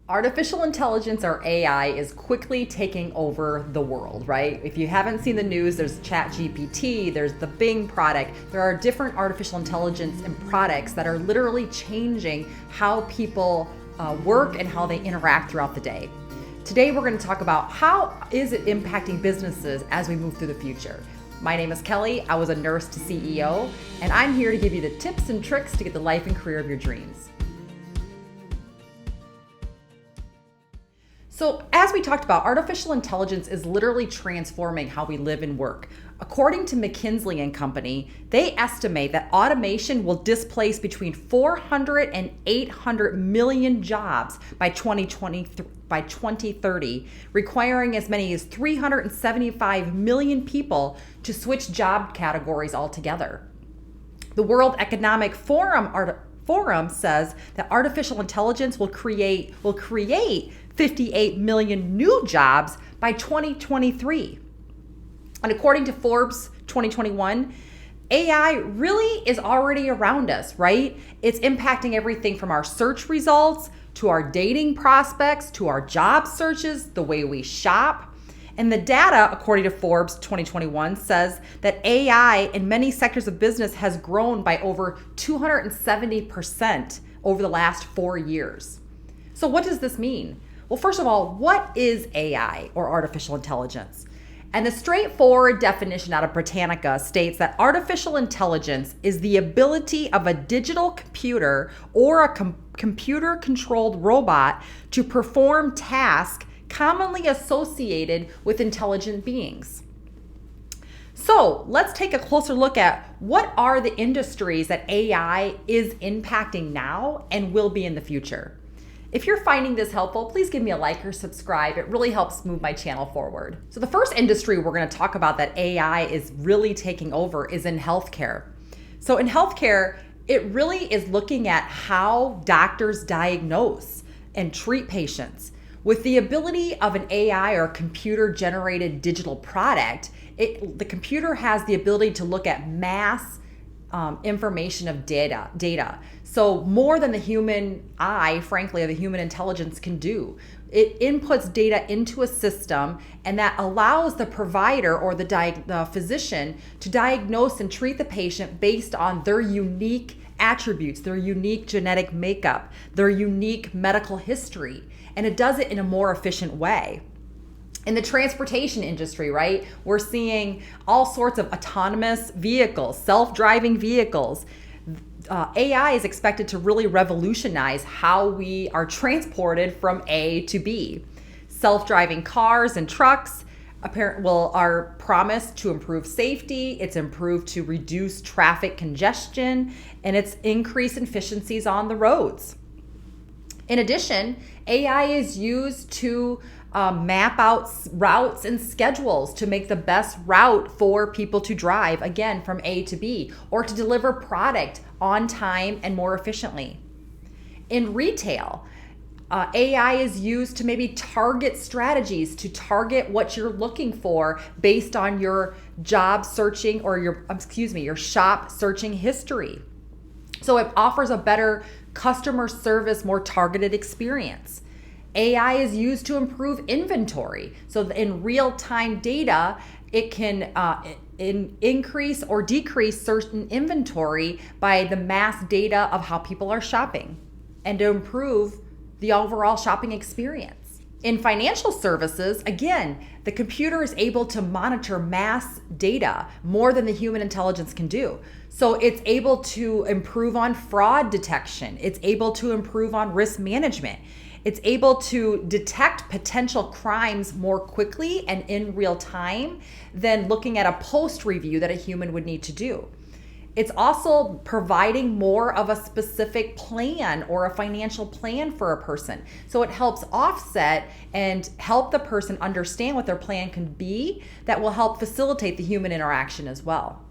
Artificial intelligence, or AI, is quickly taking over the world, right? If you haven't seen the news, there's ChatGPT, there's the Bing product. There are different artificial intelligence and products that are literally changing how people work and how they interact throughout the day. Today, we're going to talk about how is it impacting businesses as we move through the future. My name is Kelly. I was a nurse to CEO, and I'm here to give you the tips and tricks to get the life and career of your dreams. So as we talked about, artificial intelligence is literally transforming how we live and work. According to McKinsey & Company, they estimate that automation will displace between 400 and 800 million jobs by 2030, requiring as many as 375 million people to switch job categories altogether. The World Economic Forum says that artificial intelligence will create 58 million new jobs by 2023. And according to Forbes 2021, AI really is already around us, right? It's impacting everything from our search results to our dating prospects to our job searches, the way we shop. And the data, according to Forbes 2021, says that AI in many sectors of business has grown by over 270% over the last 4 years. So what does this mean? Well, first of all, what is AI, or artificial intelligence? And the straightforward definition out of Britannica states that artificial intelligence is the ability of a digital computer or a computer-controlled robot to perform tasks commonly associated with intelligent beings. So let's take a closer look at what are the industries that AI is impacting now and will be in the future. If you're finding this helpful, please give me a like or subscribe. It really helps move my channel forward. So the first industry we're going to talk about that AI is really taking over is in healthcare. So in healthcare, it really is looking at how doctors diagnose and treat patients. With the ability of an AI or computer-generated digital product, the computer has the ability to look at mass information of data. So more than the human eye, frankly, or the human intelligence can do. It inputs data into a system, and that allows the provider or the physician to diagnose and treat the patient based on their unique attributes, their unique genetic makeup, their unique medical history, and it does it in a more efficient way. In the transportation industry, right, we're seeing all sorts of autonomous vehicles, self-driving vehicles. AI is expected to really revolutionize how we are transported from A to B. Self-driving cars and trucks are promised to improve safety, it's improved to reduce traffic congestion, and it's increased efficiencies on the roads. In addition, AI is used to map out routes and schedules to make the best route for people to drive, again, from A to B, or to deliver product on time and more efficiently. In retail, AI is used to maybe target strategies, to target what you're looking for based on your job searching or your shop searching history. So it offers a better customer service, more targeted experience. AI is used to improve inventory. So in real-time data, it can increase or decrease certain inventory by the mass data of how people are shopping and to improve the overall shopping experience. In financial services, again, the computer is able to monitor mass data more than the human intelligence can do. So it's able to improve on fraud detection. It's able to improve on risk management. It's able to detect potential crimes more quickly and in real time than looking at a post review that a human would need to do. It's also providing more of a specific plan or a financial plan for a person. So it helps offset and help the person understand what their plan can be that will help facilitate the human interaction as well.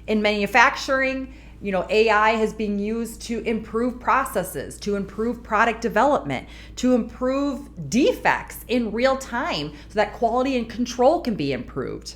In manufacturing, AI has been used to improve processes, to improve product development, to improve defects in real time so that quality and control can be improved.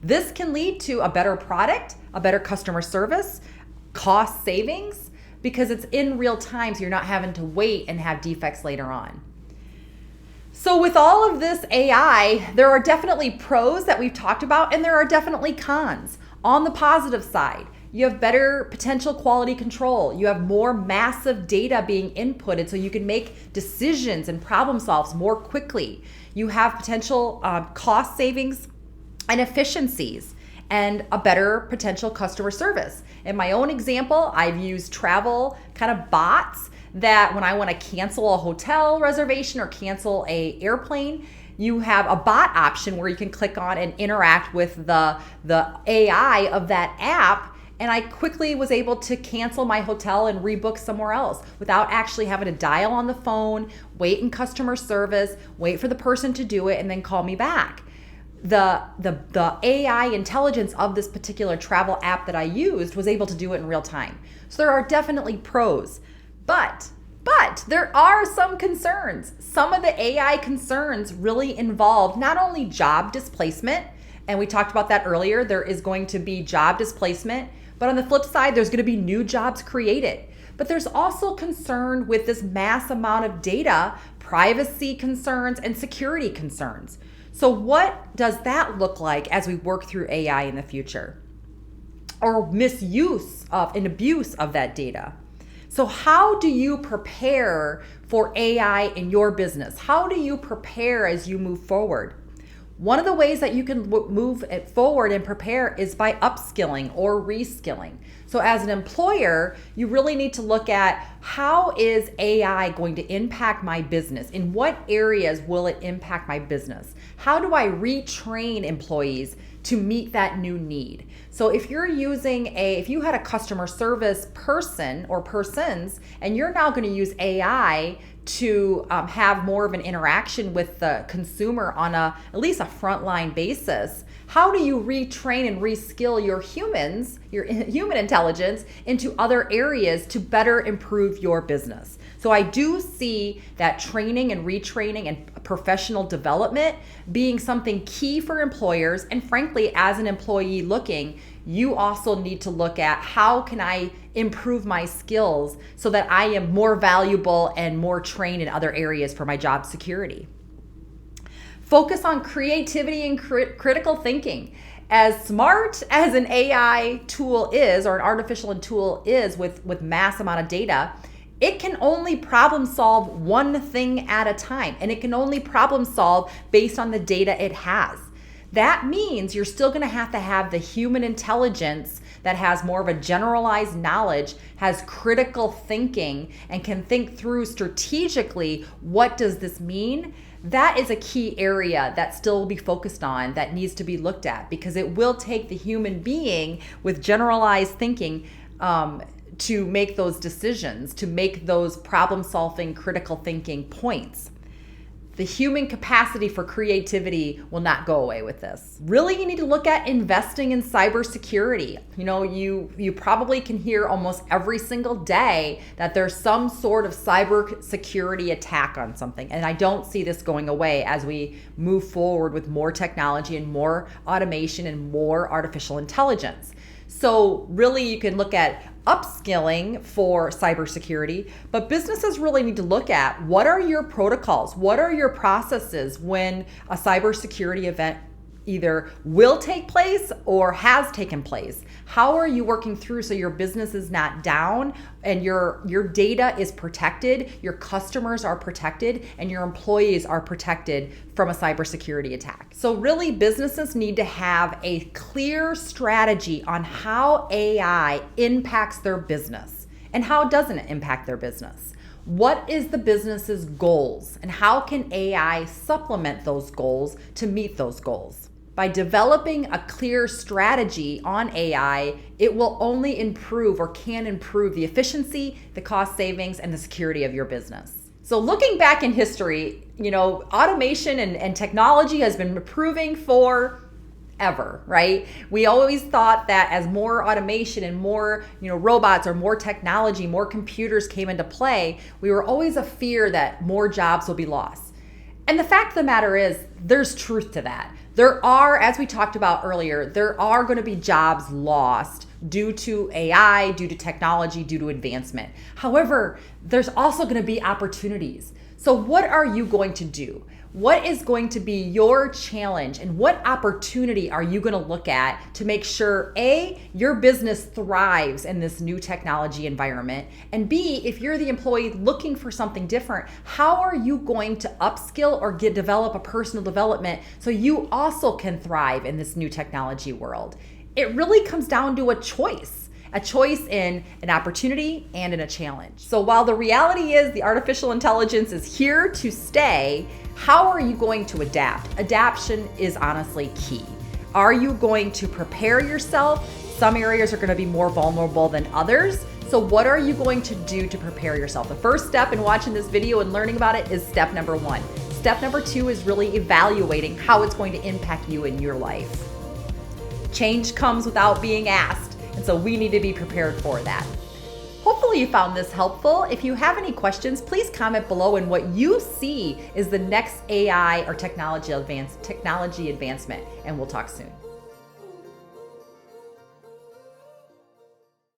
This can lead to a better product, a better customer service, cost savings, because it's in real time, so you're not having to wait and have defects later on. So with all of this AI, there are definitely pros that we've talked about, and there are definitely cons. On the positive side, you have better potential quality control. You have more massive data being inputted so you can make decisions and problem solves more quickly. You have potential cost savings and efficiencies and a better potential customer service. In my own example, I've used travel kind of bots that when I want to cancel a hotel reservation or cancel an airplane, you have a bot option where you can click on and interact with the AI of that app. And I quickly was able to cancel my hotel and rebook somewhere else without actually having to dial on the phone, wait in customer service, wait for the person to do it, and then call me back. The AI intelligence of this particular travel app that I used was able to do it in real time. So there are definitely pros, but there are some concerns. Some of the AI concerns really involve not only job displacement, and we talked about that earlier, there is going to be job displacement, but on the flip side, there's going to be new jobs created. But there's also concern with this mass amount of data, privacy concerns, and security concerns. So what does that look like as we work through AI in the future? Or misuse of and abuse of that data? So how do you prepare for AI in your business? How do you prepare as you move forward? One of the ways that you can move it forward and prepare is by upskilling or reskilling. So as an employer, you really need to look at how is AI going to impact my business? In what areas will it impact my business? How do I retrain employees to meet that new need? So if you're if you had a customer service person or persons, and you're now going to use AI to have more of an interaction with the consumer on at least a frontline basis, how do you retrain and reskill your human intelligence into other areas to better improve your business? So I do see that training and retraining and professional development being something key for employers. And frankly, as an employee looking, you also need to look at how can I improve my skills so that I am more valuable and more trained in other areas for my job security. Focus on creativity and critical thinking. As smart as an AI tool is, or an artificial tool is with mass amount of data, it can only problem solve one thing at a time, and it can only problem solve based on the data it has. That means you're still going to have the human intelligence that has more of a generalized knowledge, has critical thinking, and can think through strategically, what does this mean? That is a key area that still will be focused on, that needs to be looked at, because it will take the human being with generalized thinking to make those decisions, to make those problem-solving, critical thinking points. The human capacity for creativity will not go away with this. Really, you need to look at investing in cybersecurity. You probably can hear almost every single day that there's some sort of cybersecurity attack on something. And I don't see this going away as we move forward with more technology and more automation and more artificial intelligence. So really, you can look at upskilling for cybersecurity, but businesses really need to look at what are your protocols, what are your processes when a cybersecurity event either will take place or has taken place. How are you working through so your business is not down and your data is protected, your customers are protected, and your employees are protected from a cybersecurity attack? So really, businesses need to have a clear strategy on how AI impacts their business and how doesn't it impact their business. What is the business's goals, and how can AI supplement those goals to meet those goals? By developing a clear strategy on AI, it will only improve or can improve the efficiency, the cost savings, and the security of your business. So looking back in history, automation and technology has been improving forever, right? We always thought that as more automation and more, robots or more technology, more computers came into play, we were always a fear that more jobs will be lost. And the fact of the matter is, there's truth to that. There are, as we talked about earlier, there are going to be jobs lost due to AI, due to technology, due to advancement. However, there's also going to be opportunities. So what are you going to do? What is going to be your challenge, and what opportunity are you going to look at to make sure A, your business thrives in this new technology environment, and B, if you're the employee looking for something different, how are you going to upskill or develop a personal development so you also can thrive in this new technology world? It really comes down to a choice in an opportunity and in a challenge. So while the reality is the artificial intelligence is here to stay, how are you going to adapt? Adaptation is honestly key. Are you going to prepare yourself? Some areas are going to be more vulnerable than others. So what are you going to do to prepare yourself? The first step in watching this video and learning about it is step number 1. Step number 2 is really evaluating how it's going to impact you in your life. Change comes without being asked, and so we need to be prepared for that. Hopefully you found this helpful. If you have any questions, please comment below in what you see is the next AI or technology advancement, and we'll talk soon.